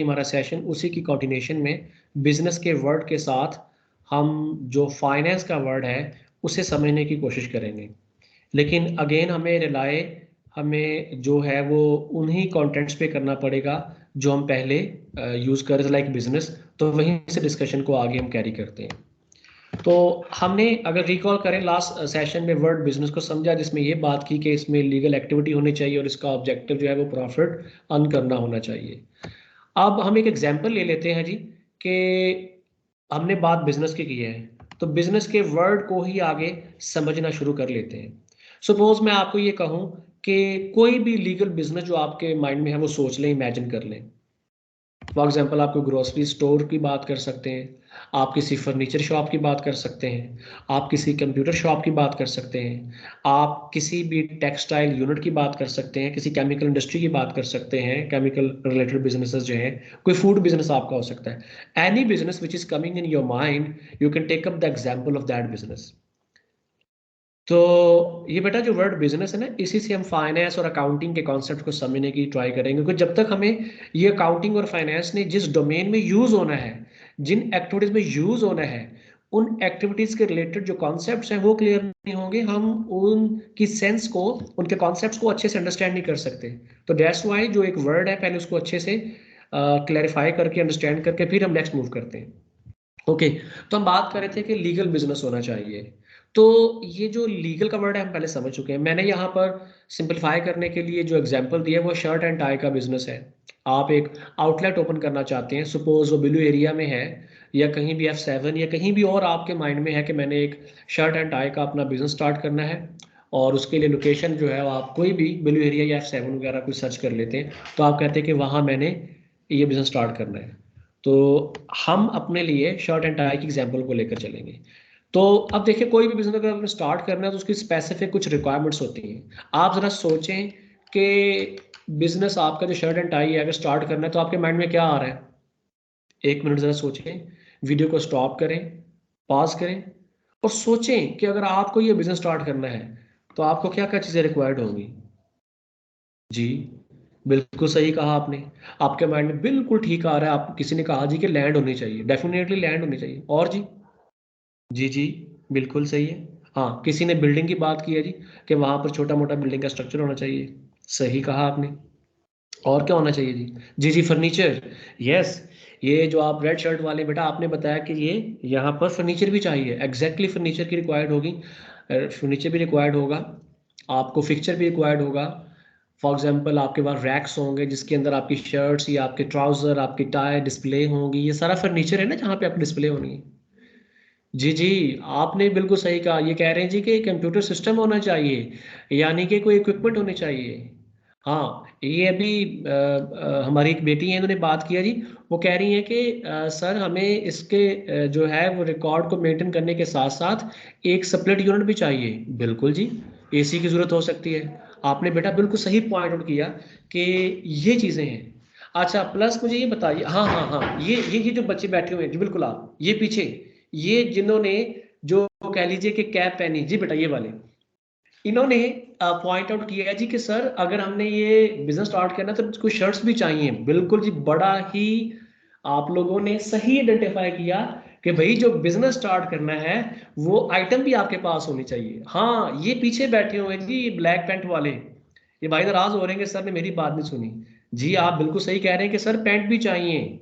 हमारा सेशन उसी की कंटिन्यूशन में बिजनेस के वर्ड के साथ हम जो फाइनेंस का वर्ड है उसे समझने की कोशिश करेंगे। लेकिन अगेन हमें जो है वो उन्हीं कंटेंट्स पे करना पड़ेगा जो हम पहले यूज़ कर रहे थे लाइक बिजनेस। तो वहीं से डिस्कशन को आगे हम कैरी करते हैं। तो हमने अगर रिकॉल करें लास्ट सेशन में वर्ड बिजनेस को समझा, जिसमें ये बात की कि इसमें लीगल एक्टिविटी होनी चाहिए और इसका ऑब्जेक्टिव जो है वो प्रॉफिट अर्न करना होना चाहिए। अब हम एक एग्जांपल ले लेते हैं जी कि हमने बात बिजनेस की है, तो बिजनेस के वर्ड को ही आगे समझना शुरू कर लेते हैं। सपोज मैं आपको ये कहूँ कि कोई भी लीगल बिजनेस जो आपके माइंड में है वो सोच लें, इमेजिन कर लें। फॉर एग्जांपल आप कोई ग्रोसरी स्टोर की बात कर सकते हैं, आप किसी फर्नीचर शॉप की बात कर सकते हैं, आप किसी कंप्यूटर शॉप की बात कर सकते हैं, आप किसी भी टेक्सटाइल यूनिट की बात कर सकते हैं, किसी केमिकल इंडस्ट्री की बात कर सकते हैं, केमिकल रिलेटेड बिजनेसेस जो हैं, कोई फूड बिजनेस आपका हो सकता है। Any business which is coming in your mind, you can take up the example of that business. तो ये बेटा जो वर्ड बिजनेस है ना, इसी से हम फाइनेंस और अकाउंटिंग के कॉन्सेप्ट को समझने की ट्राई करेंगे, क्योंकि जब तक हमें ये अकाउंटिंग और फाइनेंस ने जिस डोमेन में यूज होना है, जिन एक्टिविटीज में यूज होना है, उन एक्टिविटीज के रिलेटेड जो कॉन्सेप्ट्स हैं वो क्लियर नहीं होंगे, हम उनकी सेंस को, उनके कॉन्सेप्ट्स को अच्छे से अंडरस्टैंड नहीं कर सकते। तो दैट्स वाई जो एक वर्ड है पहले उसको अच्छे से क्लैरिफाई करके अंडरस्टैंड करके फिर हम नेक्स्ट मूव करते हैं। ओके, तो हम बात कर रहे थे कि लीगल बिजनेस होना चाहिए। तो ये जो लीगल का वर्ड है हम पहले समझ चुके हैं। मैंने यहाँ पर सिंपलीफाई करने के लिए जो एग्जांपल दिया है वो शर्ट एंड टाई का बिजनेस है। आप एक आउटलेट ओपन करना चाहते हैं, सपोज वो बिलू एरिया में है या कहीं भी F7 या कहीं भी और आपके माइंड में है कि मैंने एक शर्ट एंड टाई का अपना बिजनेस स्टार्ट करना है, और उसके लिए लोकेशन जो है वो आप कोई भी बिलू एरिया या F7 वगैरह कुछ सर्च कर लेते हैं, तो आप कहते हैं कि वहाँ मैंने ये बिजनेस स्टार्ट करना है। तो हम अपने लिए शर्ट एंड टाई की एग्जांपल को लेकर चलेंगे। तो अब देखिए, कोई भी बिजनेस अगर आपने स्टार्ट करना है तो उसकी स्पेसिफिक कुछ रिक्वायरमेंट्स होती हैं। आप जरा सोचें कि बिजनेस आपका जो शर्ट एंड टाई है अगर स्टार्ट करना है तो आपके माइंड में क्या आ रहा है। एक मिनट जरा सोचें, वीडियो को स्टॉप करें, पॉज करें और सोचें कि अगर आपको ये बिजनेस स्टार्ट करना है तो आपको क्या क्या चीज़ें रिक्वायर्ड होंगी। जी, बिल्कुल सही कहा आपने। आपके माइंड में बिल्कुल ठीक आ रहा है। आप किसी ने कहा जी कि लैंड होनी चाहिए, डेफिनेटली लैंड होनी चाहिए। और जी, जी जी, बिल्कुल सही है। हाँ, किसी ने बिल्डिंग की बात की है जी कि वहां पर छोटा मोटा बिल्डिंग का स्ट्रक्चर होना चाहिए। सही कहा आपने। और क्या होना चाहिए जी। जी जी, फर्नीचर। यस, ये जो आप रेड शर्ट वाले बेटा आपने बताया कि ये यहाँ पर फर्नीचर भी चाहिए, एग्जैक्टली फर्नीचर की रिक्वायर्ड होगी। फर्नीचर भी रिक्वायर्ड होगा, आपको फिक्सचर भी रिक्वायर्ड होगा। फॉर एग्जाम्पल आपके पास रैक्स होंगे जिसके अंदर आपकी शर्ट्स या आपके ट्राउजर, आपकी टाई डिस्प्ले होंगी। ये सारा फर्नीचर है ना जहाँ पे आपकी डिस्प्ले होनी है। जी जी, आपने बिल्कुल सही कहा। ये कह रहे हैं जी कि कंप्यूटर सिस्टम होना चाहिए, यानी कि कोई इक्विपमेंट होने चाहिए। हाँ, ये अभी हमारी एक बेटी है, इन्होंने बात किया जी। वो कह रही है कि सर हमें इसके जो है वो रिकॉर्ड को मेंटेन करने के साथ साथ एक स्प्लिट यूनिट भी चाहिए। बिल्कुल जी, एसी की ज़रूरत हो सकती है। आपने बेटा बिल्कुल सही पॉइंट आउट किया कि ये चीज़ें हैं। अच्छा, प्लस मुझे ये बताइए, हाँ हाँ हाँ, ये जो बच्चे बैठे हुए हैं जी, बिल्कुल आप ये पीछे, ये जिन्होंने जो कह लीजिए कि कैप पहनी जी बेटा, ये वाले, इन्होंने पॉइंट आउट किया है जी कि सर अगर हमने ये बिजनेस स्टार्ट करना तो कुछ शर्ट्स भी चाहिए। बिल्कुल जी, बड़ा ही आप लोगों ने सही आइडेंटिफाई किया कि भाई जो बिजनेस स्टार्ट करना है वो आइटम भी आपके पास होनी चाहिए। हाँ, ये पीछे बैठे हुए हैं जी ब्लैक पैंट वाले, ये भाई नाराज हो रहे हैं कि सर ने मेरी बात नहीं सुनी। जी, आप बिल्कुल सही कह रहे हैं कि सर पैंट भी चाहिए।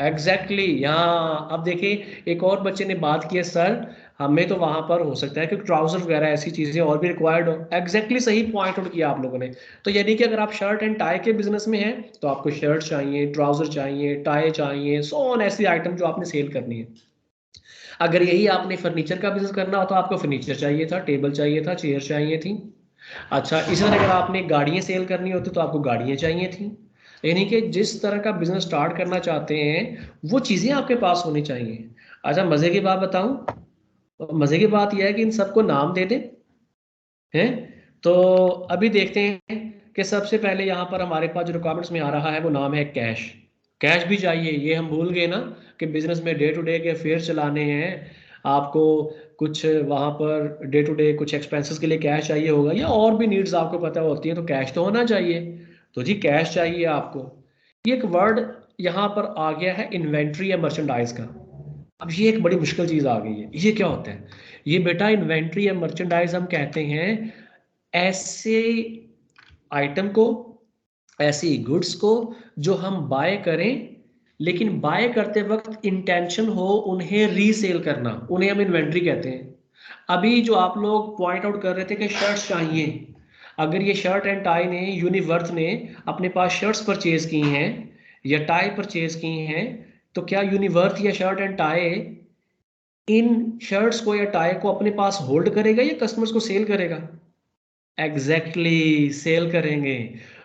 एग्जैक्टली यहाँ अब देखिए, एक और बच्चे ने बात की है सर हमें तो वहां पर हो सकता है कि ट्राउजर वगैरह ऐसी चीजें और भी रिक्वायर्ड हो। एग्जैक्टली सही पॉइंट आउट किया आप लोगों ने। तो यानी कि अगर आप शर्ट एंड टाई के बिजनेस में हैं तो आपको शर्ट चाहिए, ट्राउजर चाहिए, टाई चाहिए, सो ऑन ऐसी आइटम जो आपने सेल करनी है। अगर यही आपने फर्नीचर का बिजनेस करना हो तो आपको फर्नीचर चाहिए था, टेबल चाहिए था, चेयर चाहिए थी। अच्छा, इसी तरह अगर आपने गाड़ियाँ सेल करनी होती तो आपको गाड़ियाँ चाहिए थी। यानी कि जिस तरह का बिजनेस स्टार्ट करना चाहते हैं वो चीज़ें आपके पास होनी चाहिए। अच्छा, मज़े की बात बताऊं, तो मज़े की बात यह है कि इन सबको नाम दे दें हैं। तो अभी देखते हैं कि सबसे पहले यहाँ पर हमारे पास जो रिक्वायरमेंट्स में आ रहा है वो नाम है कैश। कैश भी चाहिए, ये हम भूल गए ना कि बिजनेस में डे टू डे के अफेयर चलाने हैं आपको। कुछ वहाँ पर डे टू डे कुछ एक्सपेंसेस के लिए कैश चाहिए होगा या और भी नीड्स आपको पता होती हैं, तो कैश तो होना चाहिए। तो जी कैश चाहिए आपको। ये एक वर्ड यहाँ पर आ गया है इन्वेंट्री या मर्चेंडाइज का। अब ये एक बड़ी मुश्किल चीज आ गई है। ये क्या होता है? ये बेटा इन्वेंट्री या मर्चेंडाइज हम कहते हैं ऐसे आइटम को, ऐसी गुड्स को जो हम बाय करें, लेकिन बाय करते वक्त इंटेंशन हो उन्हें रीसेल करना, उन्हें हम इन्वेंट्री कहते हैं। अभी जो आप लोग पॉइंट आउट कर रहे थे कि शर्ट्स चाहिए, अगर ये शर्ट एंड टाई ने, यूनिवर्थ ने अपने पास शर्ट्स परचेज की हैं या टाई परचेज की हैं, तो क्या यूनिवर्थ या shirt and tie in shirts को या टाई को अपने पास होल्ड करेगा या कस्टमर्स को सेल करेगा? एग्जैक्टली सेल करेंगे।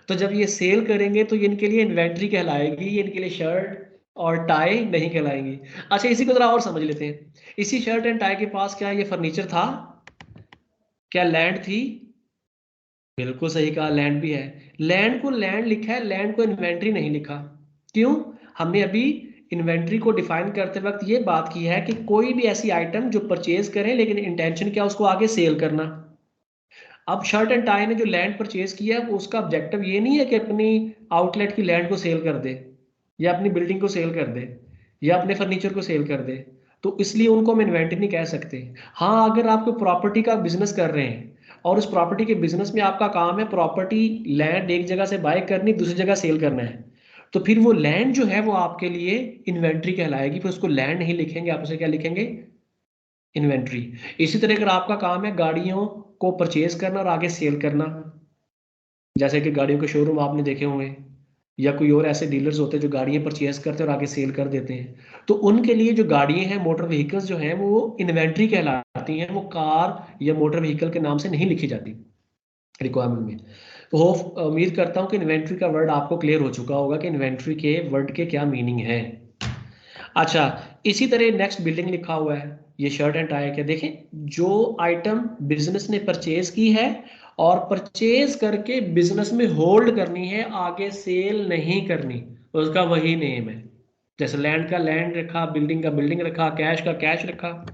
तो जब ये सेल करेंगे तो ये इनके लिए इन्वेंट्री कहलाएगी, ये इनके लिए शर्ट और टाई नहीं कहलाएंगी। अच्छा, इसी को जरा और समझ लेते हैं। इसी शर्ट एंड टाई के पास क्या ये फर्नीचर था? क्या लैंड थी? बिल्कुल सही कहा, लैंड भी है। लैंड को लैंड लिखा है, लैंड को इन्वेंट्री नहीं लिखा। क्यों? हमने अभी इन्वेंट्री को डिफाइन करते वक्त ये बात की है कि कोई भी ऐसी आइटम जो परचेज करें लेकिन इंटेंशन क्या, उसको आगे सेल करना। अब शर्ट एंड टाई ने जो लैंड परचेज किया है, वो उसका ऑब्जेक्टिव ये नहीं है कि अपनी आउटलेट की लैंड को सेल कर दे, या अपनी बिल्डिंग को सेल कर दे, या अपने फर्नीचर को सेल कर दे। तो इसलिए उनको हम इन्वेंट्री नहीं कह सकते। हाँ, अगर आप कोई प्रॉपर्टी का बिजनेस कर रहे हैं और उस प्रॉपर्टी के बिजनेस में आपका काम है प्रॉपर्टी, लैंड एक जगह से बाय करनी, दूसरी जगह सेल करना है, तो फिर वो लैंड जो है वो आपके लिए इन्वेंट्री कहलाएगी। फिर उसको लैंड नहीं लिखेंगे, आप उसे क्या लिखेंगे? इन्वेंट्री। इसी तरह अगर आपका काम है गाड़ियों को परचेज करना और आगे सेल करना, जैसे कि गाड़ियों के शोरूम आपने देखे होंगे, या कोई और ऐसे डीलर्स होते हैं जो गाड़ियां परचेज करते हैं और आगे सेल कर देते हैं, तो उनके लिए जो गाड़ियां हैं, मोटर व्हीकल्स जो हैं, वो इन्वेंट्री कहलाती हैं। वो कार या मोटर व्हीकल के नाम से नहीं लिखी जाती रिक्वायरमेंट में। तो होप उम्मीद करता हूँ कि इन्वेंट्री का वर्ड आपको क्लियर हो चुका होगा कि इन्वेंट्री के वर्ड के क्या मीनिंग है। अच्छा, इसी तरह नेक्स्ट बिल्डिंग लिखा हुआ है, ये शर्ट एंड टाई के देखें। जो आइटम बिजनेस ने परचेज की है और परचेज करके बिजनेस में होल्ड करनी है, आगे सेल नहीं करनी, उसका वही नेम है। जैसे लैंड का लैंड रखा, बिल्डिंग का बिल्डिंग रखा, कैश का कैश रखा।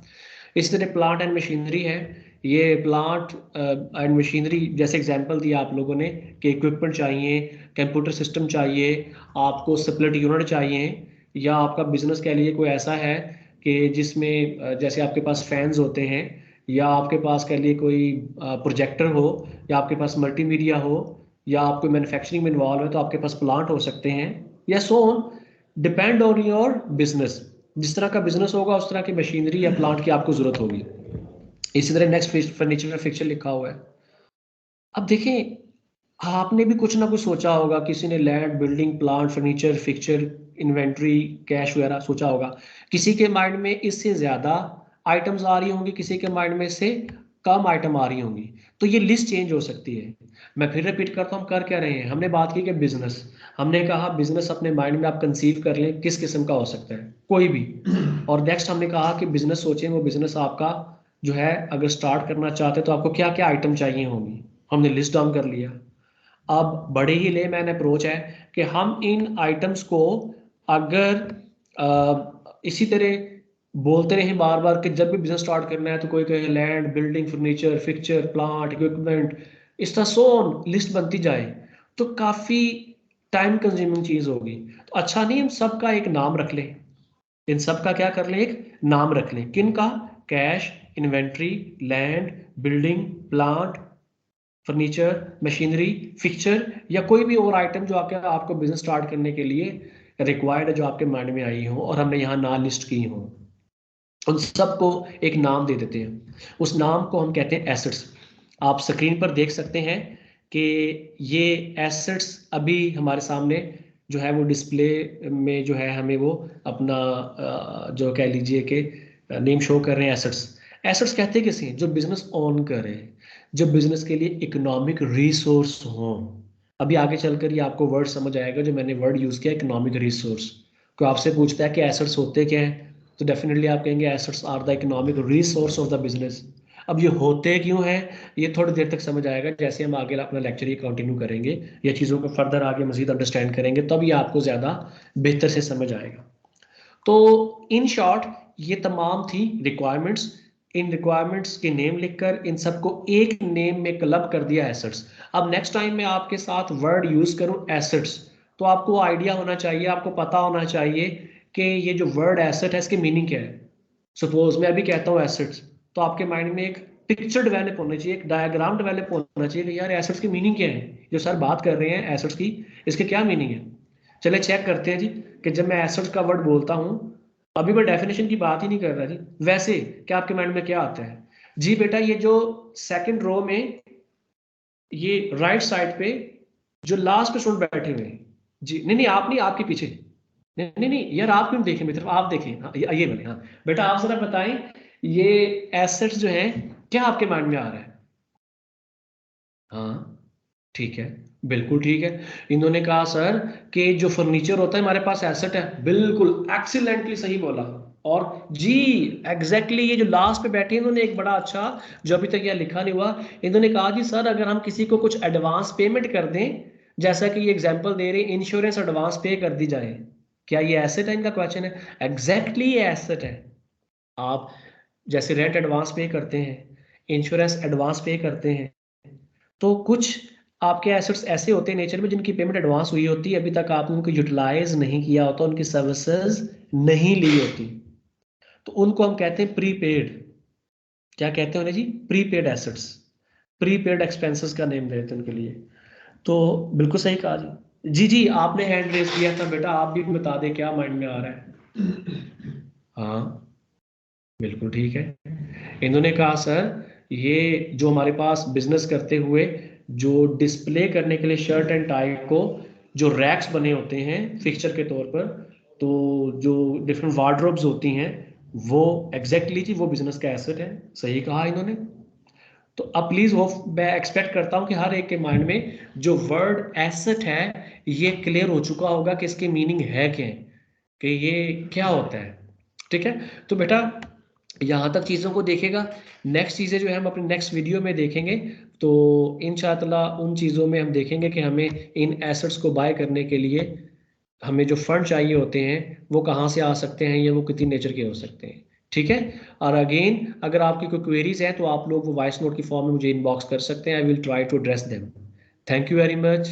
इस तरह प्लांट एंड मशीनरी है। ये प्लांट एंड मशीनरी जैसे एग्जांपल दिया आप लोगों ने कि इक्विपमेंट चाहिए, कंप्यूटर सिस्टम चाहिए, आपको स्प्लिट यूनिट चाहिए, या आपका बिजनेस कह लीजिए कोई ऐसा है कि जिसमें जैसे आपके पास फैंस होते हैं, या आपके पास कह लीजिए कोई प्रोजेक्टर हो, या आपके पास मल्टीमीडिया हो, या आप कोई मैन्युफैक्चरिंग में इन्वॉल्व है, तो आपके पास प्लांट हो सकते हैं, या so on. Depend on your business. जिस तरह का बिजनेस होगा उस तरह की मशीनरी या प्लांट की आपको जरूरत होगी। इसी तरह नेक्स्ट फर्नीचर में फिक्चर लिखा हुआ है। अब देखें, आपने भी कुछ ना कुछ सोचा होगा, किसी ने land, building, plant, furniture, fixture, inventory, cash वगैरह सोचा होगा। किसी के माइंड में इससे ज्यादा आइटम्स आ रही होंगी, किसी के माइंड में से कम आइटम आ रही होंगी। तो ये लिस्ट चेंज हो सकती है। मैं फिर रिपीट करता हूँ, हम कर क्या रहे हैं। हमने बात की कि बिजनेस, हमने कहा बिजनेस अपने माइंड में आप कंसीव कर लें किस किस्म का हो सकता है, कोई भी। और नेक्स्ट हमने कहा कि बिजनेस सोचें, वो बिजनेस आपका जो है अगर स्टार्ट करना चाहते हैं तो आपको क्या क्या आइटम चाहिए होंगी, हमने लिस्ट डाउन कर लिया। अब बड़े ही लेमैन अप्रोच है कि हम इन आइटम्स को अगर इसी तरह बोलते रहें बार बार कि जब भी बिजनेस स्टार्ट करना है तो कोई कहे land, building, furniture, fixture, plant, equipment, इस तरह सो लिस्ट बनती जाए, तो काफी टाइम कंज्यूमिंग चीज होगी। तो अच्छा नहीं हम सबका एक नाम रख लें, इन सब का क्या कर लें, एक नाम रख लें। किन का? Cash, inventory, land, building, plant, furniture, machinery, fixture, या कोई भी और आइटम जो आपके आपको बिजनेस स्टार्ट करने के लिए रिक्वायर्ड है, जो आपके माइंड में आई हो और हमने यहाँ ना लिस्ट की हो, उन सबको एक नाम दे देते हैं। उस नाम को हम कहते हैं एसेट्स। आप स्क्रीन पर देख सकते हैं कि ये एसेट्स अभी हमारे सामने जो है वो डिस्प्ले में जो है हमें वो अपना जो कह लीजिए कि नेम शो कर रहे हैं एसेट्स। एसेट्स कहते हैं किसे? जो बिजनेस ऑन करे, जो बिजनेस के लिए इकोनॉमिक रिसोर्स हो। अभी आगे चलकर ये आपको वर्ड समझ आएगा जो मैंने वर्ड यूज किया, इकोनॉमिक रिसोर्स। कोई आपसे पूछता है कि एसेट्स होते क्या हैं, तो डेफिनेटली आप कहेंगे assets are the economic resource of the business. अब ये होते क्यों हैं, ये थोड़ी देर तक समझ आएगा जैसे हम आगे अपना लेक्चर ये कंटिन्यू करेंगे, ये चीज़ों को फर्दर आगे मजीद अंडरस्टैंड करेंगे, तब ये आपको ज़्यादा बेहतर से समझ आएगा। तो इन शॉर्ट ये तमाम थी रिक्वायरमेंट्स। इन रिक्वायरमेंट्स के नेम लिखकर इन सबको एक नेम में क्लब कर दिया एसेट्स। अब नेक्स्ट टाइम मैं आपके साथ वर्ड यूज करूं एसेट्स, तो आपको आइडिया होना चाहिए, आपको पता होना चाहिए कि ये जो वर्ड एसेट है इसकी मीनिंग क्या है। सपोज मैं अभी कहता हूँ एसेट्स, तो आपके माइंड में एक पिक्चर डेवलप होना चाहिए, एक डायग्राम डेवलप होना चाहिए कि यार एसेट्स की मीनिंग क्या है, जो सर बात कर रहे हैं एसेट्स की, इसके क्या मीनिंग है। चले चेक करते हैं जी कि जब मैं एसेट्स का वर्ड बोलता हूँ, अभी मैं डेफिनेशन की बात ही नहीं कर रहा जी, वैसे क्या आपके माइंड में क्या आता है जी बेटा। ये जो सेकंड रो में ये राइट साइड पे जो लास्ट स्टूडेंट बैठे हुए हैं जी, नहीं नहीं आप नहीं, आपके पीछे, नहीं नहीं नहीं यार आप क्यों देखें मेरी तरफ, आप देखें, हाँ ये वाले, हाँ बेटा आप जरा बताएं ये एसेट्स जो हैं क्या आपके माइंड में आ रहा है। हाँ ठीक है, बिल्कुल ठीक है। इन्होंने कहा सर कि जो फर्नीचर होता है हमारे पास एसेट है, बिल्कुल एक्सीलेंटली सही बोला। और जी एग्जैक्टली ये जो लास्ट पे बैठे हैं इन्होंने एक बड़ा अच्छा, जो अभी तक यह लिखा नहीं हुआ, इन्होंने कहा जी सर अगर हम किसी को कुछ एडवांस पेमेंट कर दें, जैसा कि ये एग्जांपल दे रहे हैं इंश्योरेंस एडवांस पे कर दी जाए, क्या ये एसेट है, इनका क्वेश्चन है। एग्जैक्टली ये एसेट है। आप जैसे रेंट एडवांस पे करते हैं, इंश्योरेंस एडवांस पे करते हैं, तो कुछ आपके एसेट्स ऐसे होते हैं नेचर में जिनकी पेमेंट एडवांस हुई होती है, अभी तक आपने उनको यूटिलाइज नहीं किया होता, उनकी सर्विसेज नहीं ली होती, तो उनको हम कहते हैं प्रीपेड। क्या कहते हैं उन्हें जी, प्रीपेड एसेट्स, प्रीपेड एक्सपेंसेस का नेम देते हैं उनके लिए। तो बिल्कुल सही कहा जी। जी जी आपने हैंड रेज किया था बेटा, आप भी बता दें क्या माइंड में आ रहा है। हाँ बिल्कुल ठीक है। इन्होंने कहा सर ये जो हमारे पास बिजनेस करते हुए जो डिस्प्ले करने के लिए शर्ट एंड टाई को जो रैक्स बने होते हैं फिक्सचर के तौर पर, तो जो डिफरेंट वार्डरोब्स होती हैं, वो एग्जैक्टली जी वो बिजनेस का एसेट है। सही कहा इन्होंने। तो अब प्लीज वो मैं एक्सपेक्ट करता हूँ कि हर एक के माइंड में जो वर्ड एसेट है ये क्लियर हो चुका होगा कि इसकी मीनिंग है क्या, कि ये क्या होता है। ठीक है, तो बेटा यहाँ तक चीज़ों को देखेगा, नेक्स्ट चीज़ें जो है हम अपने नेक्स्ट वीडियो में देखेंगे। तो इंशाअल्लाह उन चीज़ों में हम देखेंगे कि हमें इन एसेट्स को बाय करने के लिए हमें जो फंड चाहिए होते हैं वो कहाँ से आ सकते हैं या वो कितनी नेचर के हो सकते हैं। ठीक है, और अगेन अगर आपकी कोई क्वेरीज है तो आप लोग वो वॉइस नोट की फॉर्म में मुझे इनबॉक्स कर सकते हैं, I will try to address them. Thank you very much.